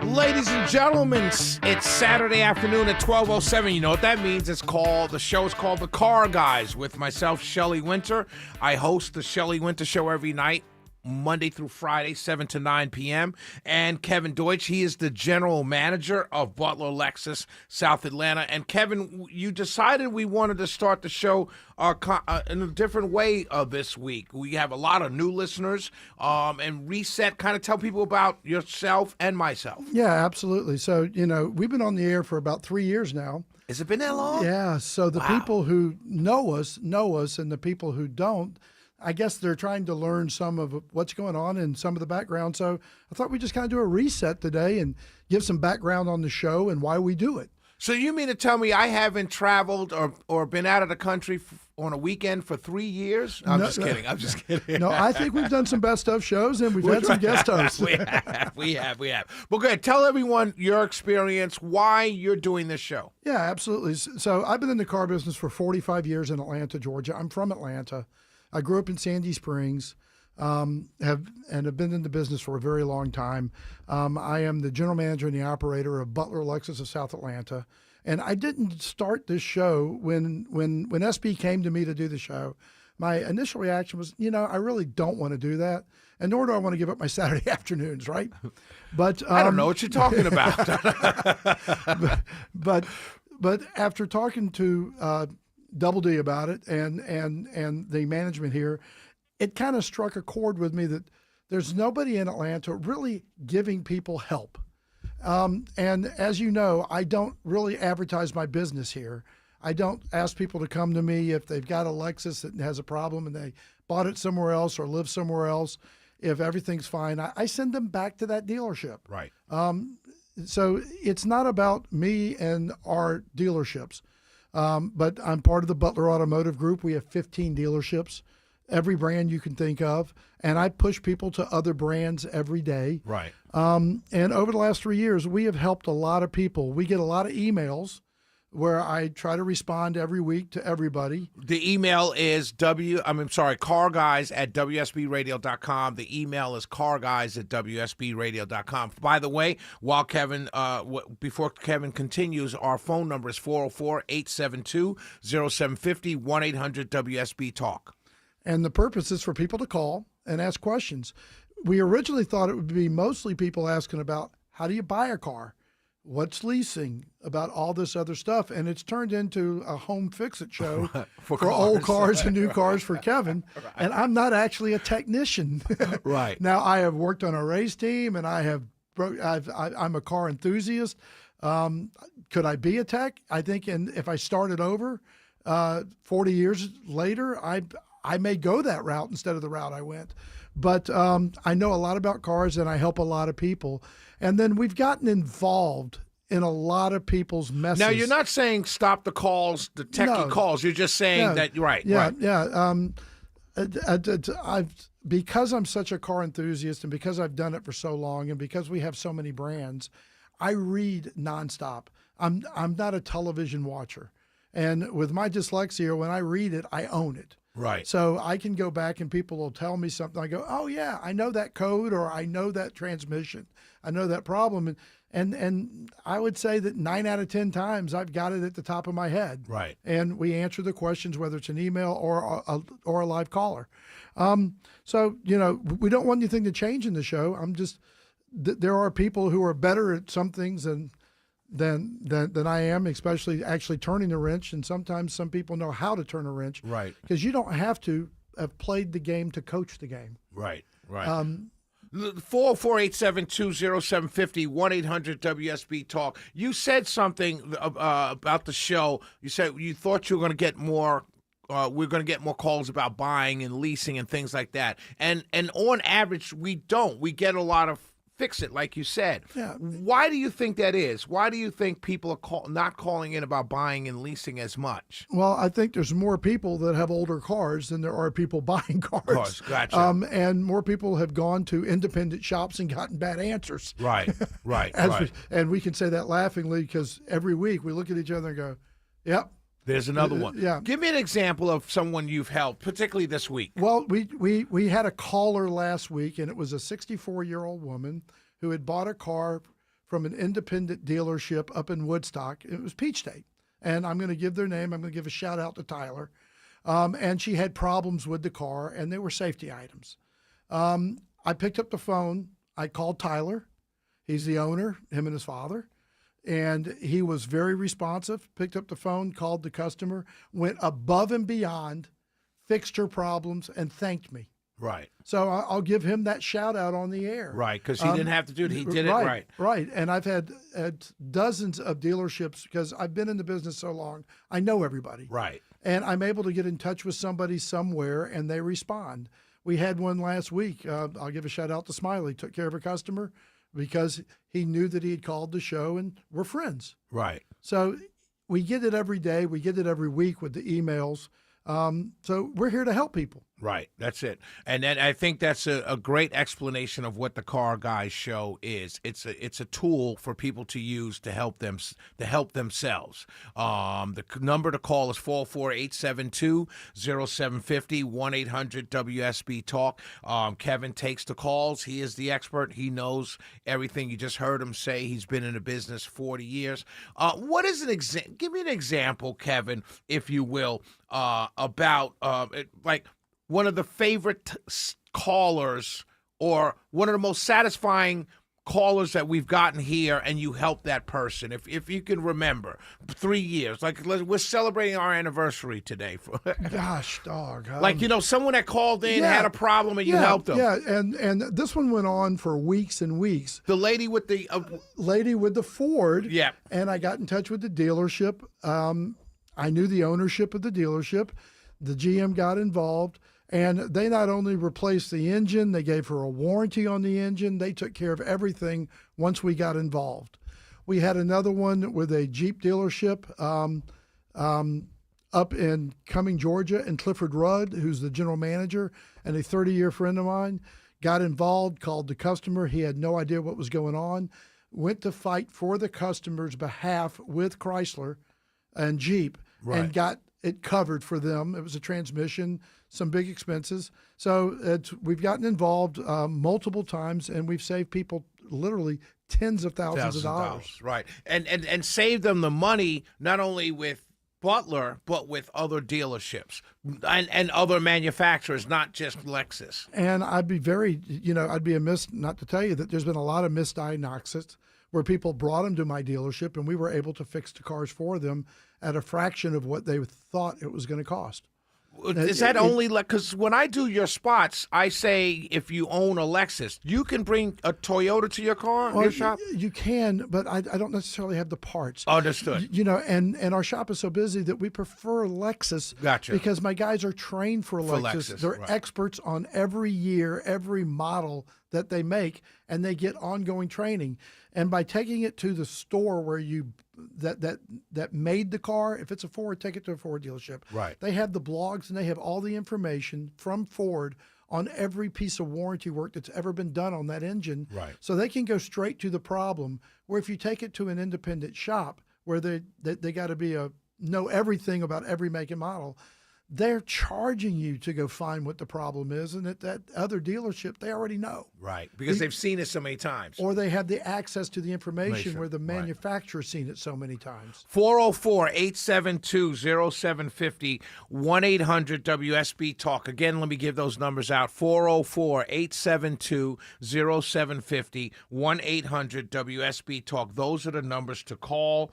Ladies and gentlemen, it's Saturday afternoon at 12:07. You know what that means? The show is called The Car Guys with myself, Shelley Winter. I host the Shelley Winter Show every night, Monday through Friday, 7 to 9 p.m. And Kevin Deutsch, he is the general manager of Butler Lexus South Atlanta. And Kevin, you decided we wanted to start the show in a different way this week. We have a lot of new listeners, and reset, kind of tell people about yourself and myself. Yeah, absolutely. So, we've been on the air for about 3 years now. Has it been that long? Yeah. So the people who know us, and the people who don't, I guess they're trying to learn some of what's going on and some of the background. So I thought we'd just kind of do a reset today and give some background on the show and why we do it. So you mean to tell me I haven't traveled or been out of the country on a weekend for 3 years? I'm just kidding. No, I think we've done some best of shows and we've had some guest hosts. We have. Well, good. Tell everyone your experience, why you're doing this show. Yeah, absolutely. So I've been in the car business for 45 years in Atlanta, Georgia. I'm from Atlanta. I grew up in Sandy Springs, have been in the business for a very long time. I am the general manager and the operator of Butler Lexus of South Atlanta. And I didn't start this show when SB came to me to do the show. My initial reaction was, I really don't want to do that. And nor do I want to give up my Saturday afternoons, right? But I don't know what you're talking about. but after talking to Double D about it and the management here, it kind of struck a chord with me that there's nobody in Atlanta really giving people help. And as you know, I don't really advertise my business here. I don't ask people to come to me if they've got a Lexus that has a problem and they bought it somewhere else or live somewhere else. If everything's fine, I send them back to that dealership. Right. So it's not about me and our dealerships. But I'm part of the Butler Automotive Group. We have 15 dealerships, every brand you can think of, and I push people to other brands every day. Right. And over the last 3 years, we have helped a lot of people. We get a lot of emails where I try to respond every week to everybody. The email is carguys@wsbradio.com. The email is carguys@wsbradio.com. By the way, while Kevin, before Kevin continues, our phone number is 404-872-0750, 1-800-WSB-TALK. And the purpose is for people to call and ask questions. We originally thought it would be mostly people asking about how do you buy a car? What's leasing, about all this other stuff. And it's turned into a home fix-it show for old cars and new cars for Kevin. Right. And I'm not actually a technician. Right. Now, I have worked on a race team, and I'm a car enthusiast. Could I be a tech? I think if I started over 40 years later, I may go that route instead of the route I went. But I know a lot about cars, and I help a lot of people. And then we've gotten involved in a lot of people's messes. Now, you're not saying stop the calls, the techie calls. You're just saying that, right. Because I'm such a car enthusiast and because I've done it for so long and because we have so many brands, I read nonstop. I'm not a television watcher. And with my dyslexia, when I read it, I own it. Right. So I can go back and people will tell me something. I go, oh, yeah, I know that code, or I know that transmission. I know that problem. And I would say that 9 out of 10 times I've got it at the top of my head. Right. And we answer the questions, whether it's an email or a live caller. So, we don't want anything to change in the show. There are people who are better at some things than I am, especially actually turning the wrench. And sometimes some people know how to turn a wrench. Right. Because you don't have to have played the game to coach the game. Right. 404-872-0750, 1-800-WSB-TALK. You said something about the show. You said you thought you were going to get more. We're going to get more calls about buying and leasing and things like that. And on average, we don't. We get a lot of fix it, like you said. Yeah. Why do you think that is? Why do you think people are not calling in about buying and leasing as much? Well, I think there's more people that have older cars than there are people buying cars. Gotcha. And more people have gone to independent shops and gotten bad answers. Right. And we can say that laughingly because every week we look at each other and go, yep. There's another one. Yeah. Give me an example of someone you've helped, particularly this week. Well, we had a caller last week, and it was a 64-year-old woman who had bought a car from an independent dealership up in Woodstock. It was Peach State. And I'm going to give their name. I'm going to give a shout out to Tyler. And she had problems with the car, and they were safety items. I picked up the phone. I called Tyler. He's the owner, him and his father. And he was very responsive, picked up the phone, called the customer, went above and beyond, fixed her problems, and thanked me. Right. So I'll give him that shout out on the air. Right, because he didn't have to do it. He did it right. Right. And I've had dozens of dealerships because I've been in the business so long. I know everybody. Right. And I'm able to get in touch with somebody somewhere and they respond. We had one last week. I'll give a shout out to Smiley. Took care of a customer because he knew that he had called the show and we're friends. Right. So we get it every day. We get it every week with the emails. So we're here to help people. Right. That's it. And then I think that's a great explanation of what the Car Guys show is. It's a tool for people to use to help themselves. The number to call is 404-872-0750, 1-800-WSB Talk. Kevin takes the calls. He is the expert. He knows everything. You just heard him say he's been in the business 40 years. What is give me an example, Kevin, if you will, about like one of the favorite callers or one of the most satisfying callers that we've gotten here, and you helped that person. If you can remember, 3 years. Like we're celebrating our anniversary today. Gosh, dog. Like, someone that called in, had a problem, and you helped them. Yeah, and this one went on for weeks and weeks. The lady with the Ford. Yeah. And I got in touch with the dealership. I knew the ownership of the dealership. The GM got involved. And they not only replaced the engine, they gave her a warranty on the engine. They took care of everything once we got involved. We had another one with a Jeep dealership up in Cumming, Georgia, and Clifford Rudd, who's the general manager and a 30-year friend of mine, got involved, called the customer. He had no idea what was going on, went to fight for the customer's behalf with Chrysler and Jeep, and got it covered for them. It was a transmission, some big expenses. So we've gotten involved multiple times, and we've saved people literally tens of thousands of dollars. Right, and saved them the money, not only with Butler, but with other dealerships and other manufacturers, not just Lexus. And I'd be I'd be amiss not to tell you that there's been a lot of misdiagnosis where people brought them to my dealership, and we were able to fix the cars for them at a fraction of what they thought it was going to cost. Is that only like, because when I do your spots, I say if you own a Lexus, you can bring a Toyota to your car, your shop? You can, but I don't necessarily have the parts. Understood. And our shop is so busy that we prefer Lexus. Gotcha. Because my guys are trained for Lexus. They're experts on every year, every model that they make, and they get ongoing training. And by taking it to the store where that made the car, if it's a Ford, take it to a Ford dealership. Right. They have the blogs and they have all the information from Ford on every piece of warranty work that's ever been done on that engine. Right. So they can go straight to the problem. Where if you take it to an independent shop where they got to know everything about every make and model, they're charging you to go find what the problem is, and at that other dealership, they already know. Right, because they've seen it so many times. Or they have the access to the information where the manufacturer's seen it so many times. 404-872-0750, 1-800-WSB Talk. Again, let me give those numbers out. 404-872-0750, 1-800-WSB Talk. Those are the numbers to call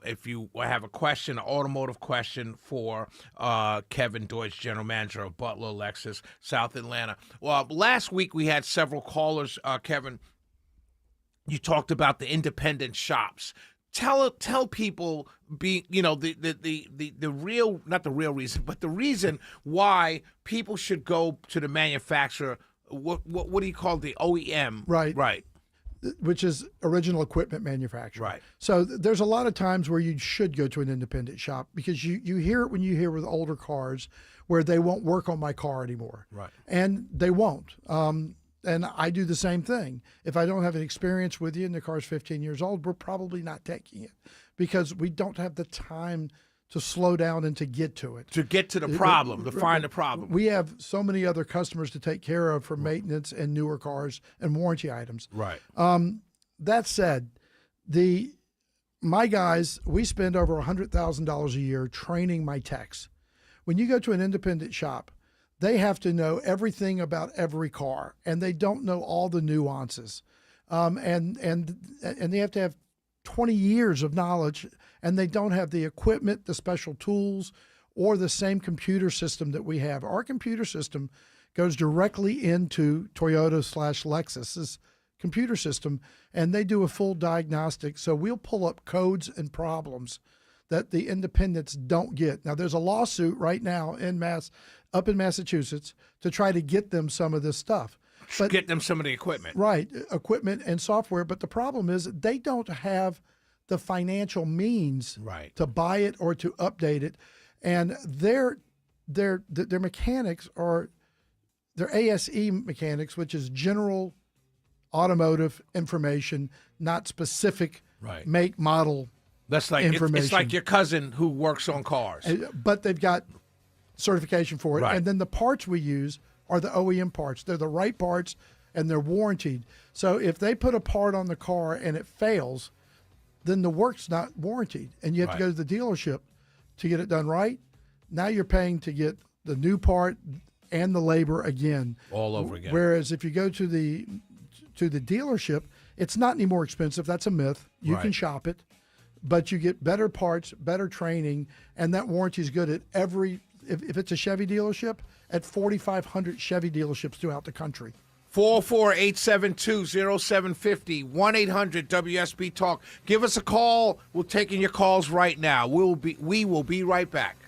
if you have a question, an automotive question for Kevin Deutsch, general manager of Butler Lexus, South Atlanta. Well, last week we had several callers. Kevin, you talked about the independent shops. Tell people the real, not the real reason, but the reason why people should go to the manufacturer. What do you call the OEM? Right. Which is original equipment manufacturer. Right. So there's a lot of times where you should go to an independent shop because you hear it when you hear with older cars where they won't work on my car anymore. Right. And they won't. And I do the same thing. If I don't have an experience with you and the car's 15 years old, we're probably not taking it because we don't have the time to slow down and to get to it. To get to the problem, to find the problem. We have so many other customers to take care of for maintenance and newer cars and warranty items. Right. that said, my guys, we spend over $100,000 a year training my techs. When you go to an independent shop, they have to know everything about every car, and they don't know all the nuances. And they have to have 20 years of knowledge, and they don't have the equipment, the special tools, or the same computer system that we have. Our computer system goes directly into Toyota/Lexus's computer system, and they do a full diagnostic. So we'll pull up codes and problems that the independents don't get. Now, there's a lawsuit right now up in Massachusetts to try to get them some of this stuff. But get them some of the equipment. Right, equipment and software. But the problem is they don't have the financial means to buy it or to update it. And their mechanics are their ASE mechanics, which is general automotive information, not specific make, model That's like information. It's like your cousin who works on cars. But they've got certification for it. Right. And then the parts we use are the OEM parts. They're the right parts, and they're warranted. So if they put a part on the car and it fails, then the work's not warranted, and you have to go to the dealership to get it done right. Now you're paying to get the new part and the labor again. All over again. Whereas if you go to the dealership, it's not any more expensive. That's a myth. You can shop it, but you get better parts, better training, and that warranty is good at every. If it's a Chevy dealership, at 4,500 Chevy dealerships throughout the country. 404-872-0750, 1-800-WSB Talk. Give us a call. We're taking your calls right now. We will be right back.